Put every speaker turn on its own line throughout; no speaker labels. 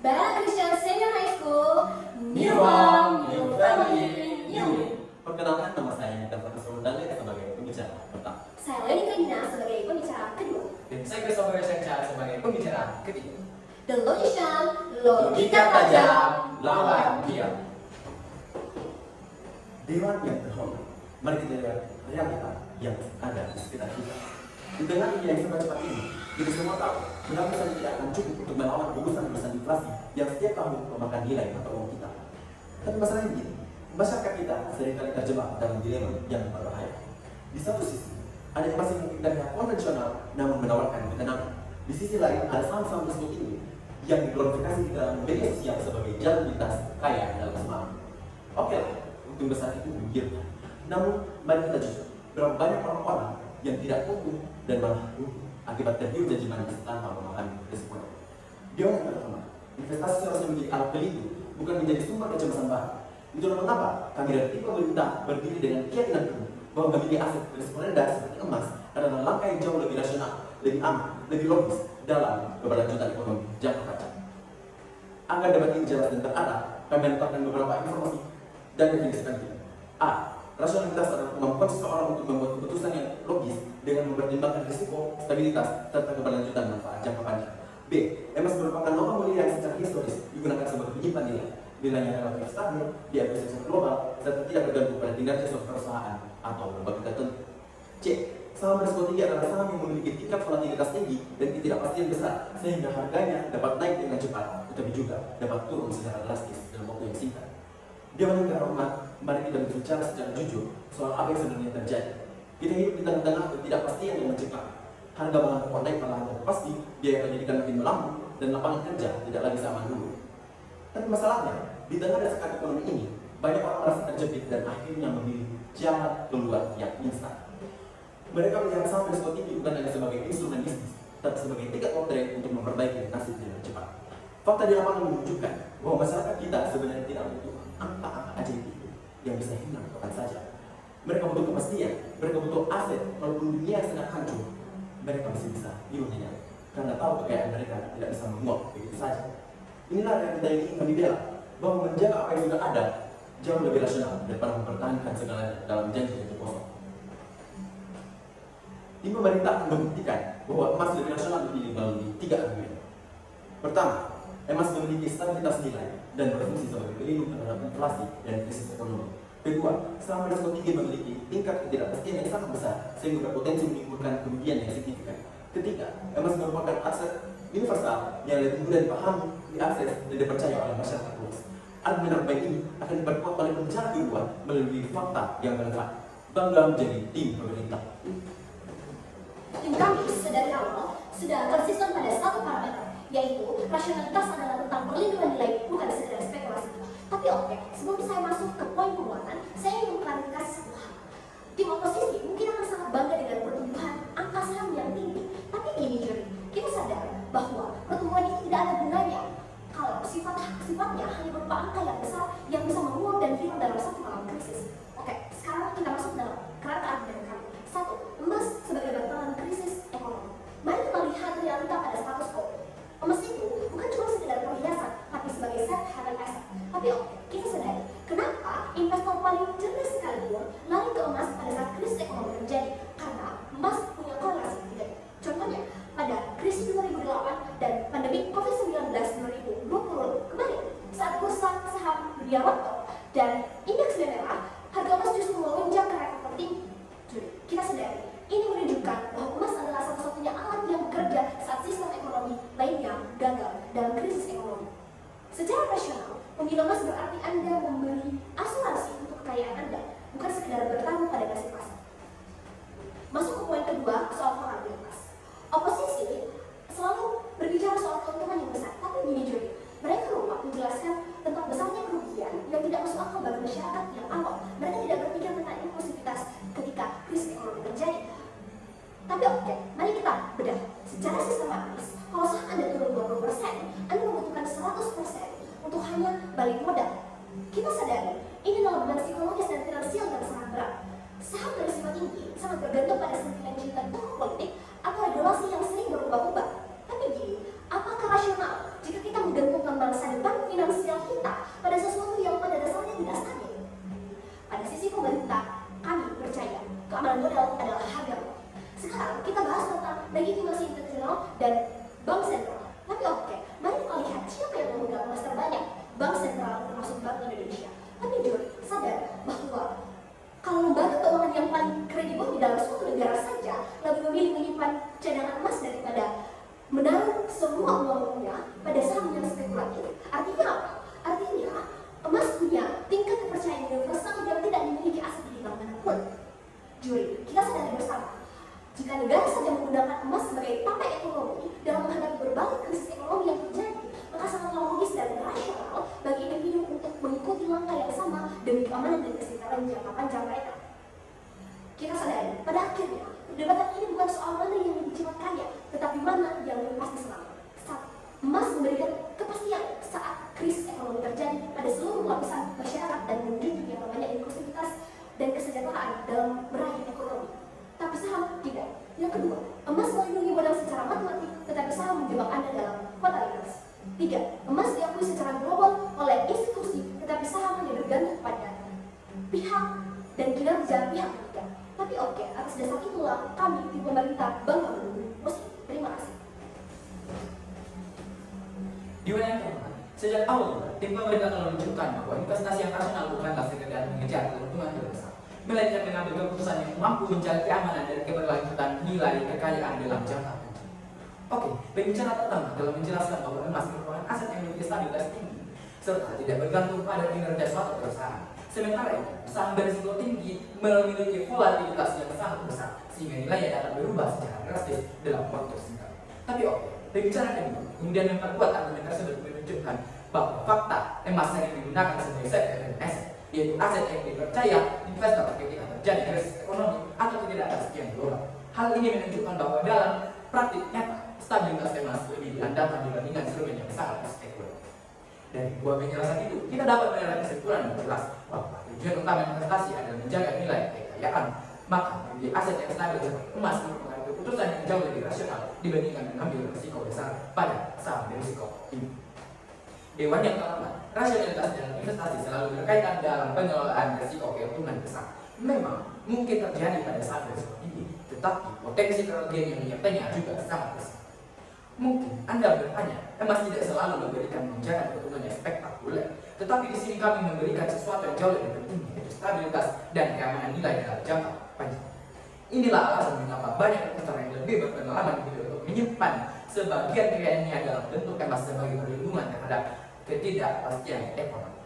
Bella Christian Senior High School,
New home, new family, new me. Perkenalkan, nama saya Nita Fakusro dan saya sebagai pembicara pertama.
saya Leni Karina sebagai pembicara kedua.
Dan saya Christopher Syengca sebagai pembicara ketiga.
The Logician,
Logika tajam, lawan diam. Dewan yang terhormat, mari kita lihat realita yang ada di sekitar kita. Di tengah dunia yang serba cepat ini, kita semua tahu berapa saja tidak akan cukup untuk melawan urusan-urusan inflasi yang setiap tahun memakan nilai mata uang kita. Tapi masalahnya begini, masyarakat kita seringkali terjebak dalam dilema yang berbahaya. Di satu sisi, ada yang masih mungkin dari konvensional namun menawarkan ketenangan. Di sisi lain, ada saham-saham tersebut ini yang diglorifikasi di dalam media sosial sebagai jalan pintas kaya dalam semalam. Oke lah, untung besar itu menggiurkan. Namun, mari kita jujur, berapa banyak orang-orang yang tidak tumbuh dan malah rugi akibat tergiur janji manis tanpa memakan risikonya. Dia yang pertama, investasi seharusnya menjadi alat pelindung, bukan menjadi sumber kecemasan baru. Itulah mengapa kami dari tim pemerintah berdiri dengan keyakinan penuh bahwa memiliki aset berisiko rendah seperti emas adalah langkah yang jauh lebih rasional, lebih aman, lebih logis dalam keberlanjutan ekonomi jangka panjang. Agar dapat ini jelas dan terarah, kami menetapkan beberapa informasi dan definisi penting. A. Rasionalitas adalah kemampuan seseorang untuk membuat keputusan yang logis dengan mempertimbangkan risiko, stabilitas, serta keberlanjutan manfaat jangka panjang. B. Emas merupakan logam mulia yang secara historis digunakan sebagai penyimpan nilai. Nilainya relatif stabil, diakui secara global, serta tidak bergantung pada kinerja suatu perusahaan atau lembaga tertentu. C. Saham berisiko tinggi adalah saham yang memiliki tingkat volatilitas tinggi dan ketidakpastian besar, sehingga harganya dapat naik dengan cepat, tetapi juga dapat turun secara drastis dalam waktu yang singkat. Dewan yang terhormat, mari kita berbicara secara jujur soal apa yang sebenarnya terjadi. Kita hidup di tengah-tengah ketidakpastian yang mencekam. Harga bahan pokok naik perlahan dan pasti, biaya pendidikan makin melambung, dan lapangan kerja tidak lagi sama dulu. Tapi masalahnya, di tengah desakan ekonomi ini, banyak orang merasa terjepit dan akhirnya memilih jalan keluar yang instan. Mereka melihat saham berisiko tinggi bukan hanya sebagai instrumen bisnis, tapi sebagai tiket lotre untuk memperbaiki nasib dengan cepat. Fakta di lapangan menunjukkan bahwa masyarakat kita sebenarnya tidak butuh angka-angka ajaib itu yang bisa hilang kapan saja. Mereka butuh kepastian, mereka butuh aset, walaupun dunia yang sangat hancur, mereka masih bisa hidup nyenyak karena tahu kekayaan mereka tidak bisa menguap begitu saja. Inilah yang kita ingin kami bela, bahwa menjaga apa yang sudah ada jauh lebih rasional daripada mempertahankan segalanya dalam janji-janji kosong. Tim pemerintah akan membuktikan bahwa emas lebih rasional dipilih melalui 3 argumen. Pertama, emas memiliki stabilitas nilai dan berfungsi sebagai pelindung terhadap inflasi dan krisis ekonomi. Kedua, saham berisiko tinggi memiliki tingkat ketidakpastian yang sangat besar sehingga berpotensi menimbulkan kerugian yang signifikan. Ketiga, emas merupakan aset universal yang lebih mudah dipahami, diakses, dan dipercaya oleh masyarakat luas. Argumen terbaik ini akan diperkuat oleh penjara kedua melalui fakta yang relevan. Bangga menjadi tim pemerintah.
Tim kami sedari awal sudah konsisten pada satu parameter, yaitu rasionalitas adalah tentang perlindungan nilai, bukan sekedar spekulasi. Tapi oke, sebelum saya masuk ke poin penguatan, saya ingin mengklarifikasi satu hal. Tim oposisi mungkin akan sangat bangga dengan pertumbuhan angka saham yang tinggi, tapi gini juri, kita sadar bahwa pertumbuhan itu tidak ada gunanya kalau sifatnya hanya berupa angka yang besar yang bisa menguap dan hilang dalam satu malam krisis. Oke, sekarang kita masuk dalam kerangka argumen kami. 1. Emas sebagai bantalan krisis ekonomi. Mari kita lihat realita pada status quo. Emas itu bukan cuma sekedar perhiasan, tapi sebagai safe haven asset. Tapi oke, kita sadari, kenapa investor paling cerdas sekalipun lari ke emas pada saat krisis ekonomi terjadi? Karena emas punya korelasi tinggi. Contohnya, pada krisis 2008 dan pandemi COVID-19 2020 kemarin, saat bursa saham dunia rontok dan indeks merah, harga emas justru melonjak ke rekor tertinggi. Jadi, kita sadari, ini menunjukkan bahwa emas adalah satu-satunya alat yang bekerja saat sistem ekonomi lainnya gagal dalam krisis ekonomi. Secara rasional, memilih emas berarti Anda membeli asuransi untuk kekayaan Anda, bukan sekedar bertaruh pada nasib pasar. Masuk ke poin kedua soal volatilitas. Oposisi selalu berbicara soal keuntungan yang besar, tapi gini juri, mereka lupa menjelaskan tentang besarnya kerugian yang tidak masuk akal bagi masyarakat yang awam. Mereka tidak berpikir tentang inklusivitas ketika krisis ekonomi terjadi. Tapi oke, mari kita bedah secara sistematis. Kalau saham Anda turun 20%, Anda membutuhkan 100% untuk hanya balik modal. Kita sadari, ini adalah beban psikologis dan finansial yang sangat berat. Saham berisiko tinggi sangat bergantung pada sentimen cinta politik atau regulasi yang sering berubah-ubah. Tapi gini, apakah rasional jika kita menggantungkan bangsa jangka panjang mereka. Kita sadari, pada akhirnya, perdebatan ini bukan soal mana yang lebih cepat kaya, tetapi mana yang lebih pasti selamat. Satu, emas memberikan kepastian saat krisis ekonomi terjadi pada seluruh lapisan masyarakat dan menjunjung yang namanya inklusivitas dan kesejahteraan dalam meraih ekonomi. Tapi saham tidak. Yang kedua, emas melindungi modal secara matematik, tetapi saham menjebak Anda dalam fatalitas. Tiga, emas diakui secara global oleh institusi, tetapi saham hanya bergantung pada pihak dan kinerja pihak ketiga. Tapi oke, atas dasar itulah kami di pemerintah bangga mendukung meski. Terima kasih.
Di wilayah yang kedua, sejak awal tim pemerintah telah menunjukkan bahwa investasi yang rasional bukanlah sekedar mengejar keuntungan terbesar, melainkan mengambil keputusan yang mampu mencari keamanan dan keberlanjutan nilai kekayaan dalam jangka panjang. Oke, pembicara pertama dalam menjelaskan bahwa emas merupakan aset yang memiliki stabilitas tinggi serta tidak bergantung pada kinerja suatu perusahaan. Sementara itu, saham berisiko tinggi memiliki volatilitas yang sangat besar sehingga nilainya dapat berubah secara drastis dalam waktu singkat. Tapi oke, pembicara kedua kemudian memperkuat argumen tersebut menunjukkan bahwa fakta emas sering digunakan sebagai safe haven asset, yaitu aset yang dipercaya investor ketika terjadi krisis ekonomi atau ketidakpastian global. Hal ini menunjukkan bahwa dalam praktik nyata stabilitas emas lebih diandalkan dibandingkan instrumen yang sangat spekulatif. Dari dua penjelasan itu, kita dapat menilai kesimpulan yang jelas bahwa tujuan utama investasi adalah menjaga nilai kekayaan. Maka, memilih aset yang stabil seperti emas merupakan keputusan yang jauh lebih rasional dibandingkan mengambil risiko besar pada saham berisiko tinggi. Dewan yang keempat, rasionalitas dalam investasi selalu berkaitan dalam pengelolaan risiko keuntungan besar. Memang mungkin terjadi pada saham berisiko tinggi, tetapi potensi kerugian yang menyertainya juga sangat besar. Mungkin Anda bertanya, emas tidak selalu memberikan menjaga keuntungan yang spektakuler, tetapi di sini kami memberikan sesuatu yang jauh lebih penting, yaitu stabilitas dan keamanan nilai dalam jangka panjang. Inilah alasan mengapa banyak investor yang lebih berpengalaman untuk menyimpan sebagian kekayaannya dalam bentuk emas sebagai perlindungan terhadap ketidakpastian ekonomi.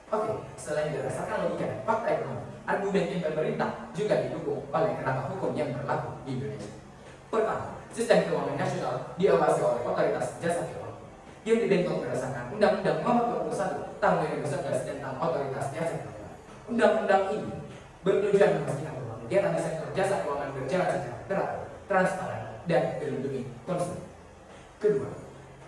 Oke, selain berdasarkan logika dan fakta ekonomi, argumen tim pemerintah juga didukung oleh kerangka hukum yang berlaku di Indonesia. Pertama, sistem keuangan nasional diawasi oleh otoritas jasa keuangan yang dibentuk berdasarkan Undang-Undang Nomor 21 Tahun 2011 tentang otoritas jasa keuangan. Undang-undang ini bertujuan memastikan bahwa kegiatan di sektor jasa keuangan berjalan secara teratur, transparan, dan melindungi konsumen. Kedua,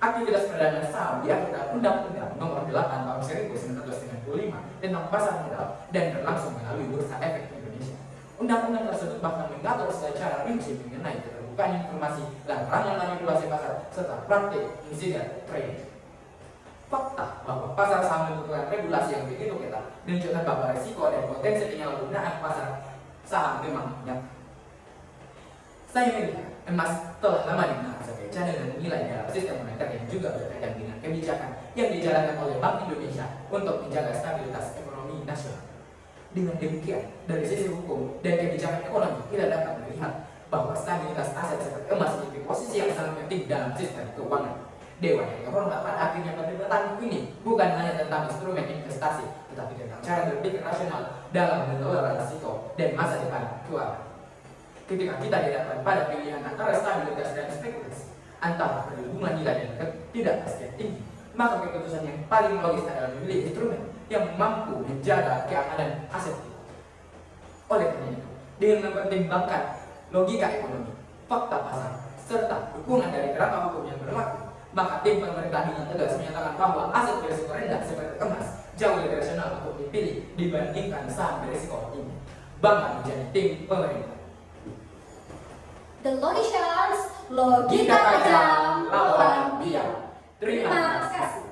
aktivitas perdagangan saham diatur dalam Undang-Undang Nomor 8 Tahun 1995 tentang pasar modal dan berlangsung melalui Bursa Efek Indonesia. Undang-undang tersebut bahkan mengatur secara rinci mengenai keterbukaan informasi, larangan manipulasi pasar, serta praktik insiden trading. Fakta bahwa pasar saham membutuhkan regulasi yang begitu ketat menunjukkan bahwa risiko dan potensi penyalahgunaan pasar saham memang nyata. Saya melihat emas telah lama dikenal sebagai cadangan nilai dalam sistem moneter yang juga berkaitan dengan kebijakan yang dijalankan oleh Bank Indonesia untuk menjaga stabilitas ekonomi nasional. Dengan demikian, dari sisi hukum dan kebijakan ekonomi, kita dapat melihat bahwa stabilitas aset seperti emas memiliki posisi yang sangat penting dalam sistem keuangan. Dewan yang terhormat pada akhirnya perdebatan ini bukan hanya tentang instrumen investasi, tetapi tentang cara berpikir rasional dalam mengelola risiko dan masa depan keuangan. Ketika kita dihadapkan pada pilihan antara stabilitas dan spekulasi, antara perlindungan nilai dan ketidakpastian tinggi, maka keputusan yang paling logis adalah memilih instrumen yang mampu menjaga keamanan aset kita. Oleh karena itu, dengan mempertimbangkan logika ekonomi, fakta pasar, serta dukungan dari kerangka hukum yang berlaku, maka tim pemerintah dengan tegas menyatakan bahwa aset berisiko rendah seperti emas jauh lebih rasional untuk dipilih dibandingkan saham berisiko tinggi. Bangga menjadi tim pemerintah.
The Logicians, logika tajam, lawan diam.
Terima kasih.